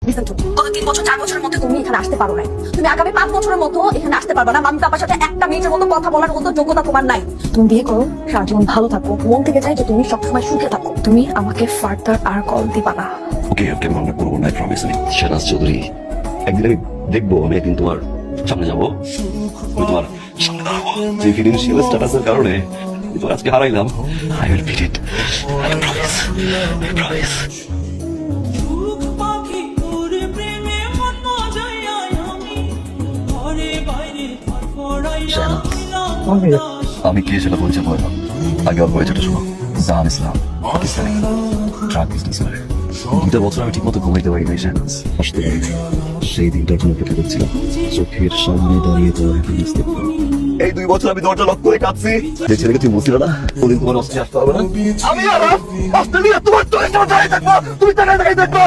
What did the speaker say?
Listen to গত 3 বছর 4 বছরের মধ্যে তুমি এখানে আসতে পারো নাই। তুমি আগামী 5 বছরের মতো এখানে আসতে পারবে না। মাম্মি পাপার সাথে একটা মিনিটের মতো কথা বলার মতো যোগ্যতা তোমার নাই। তুমি বিয়ে করো, সারা জীবন ভালো থাকো, মন থেকে চাই যে তুমি সবসময় সুখে থাকো। তুমি আমাকে ফার্দার আর কল দিবা না। ওকে ওকে, আমরা করবো না, প্রমিস। আমি শাহনাজ চৌধুরী, একদিন আমি দেখবো, আমি একদিন তোমার সামনে যাবো, আমি তোমার সামনে দাঁড়াবো। যে ফিনান্সিয়াল স্ট্যাটাসের কারণে আমি তোমার আজকে হারাইলাম, I will beat it, I promise, I promise. আমি কে সেটা পরিচয় করলাম, আগে ওর পরিচয়টা শোনো। জাহান ইসলাম, পাকিস্তানি ট্রাক বিজনেসম্যান। 2 বছর আমি ঠিক মতো ঘুমাইতে পারি নাই শাহনাজ, আসতে পারি নাই। সেই দিনটার জন্য অপেক্ষা করছিলাম, চোখের সামনে দাঁড়িয়ে তোমার হ্যাপিনেস দেখবো। এই 2 বছর আমি দরজা লক করে কাঁদছি। যে ছেলেকে তুমি বুঝছিলে না, ওদিন তোমার অস্ট্রেলিয়া আসতে হবে না। আমি আর অস্ট্রেলিয়া তোমার চলে যাবো, দাঁড়িয়ে থাকবো, তুমি তাকে দাঁড়িয়ে থাকবো।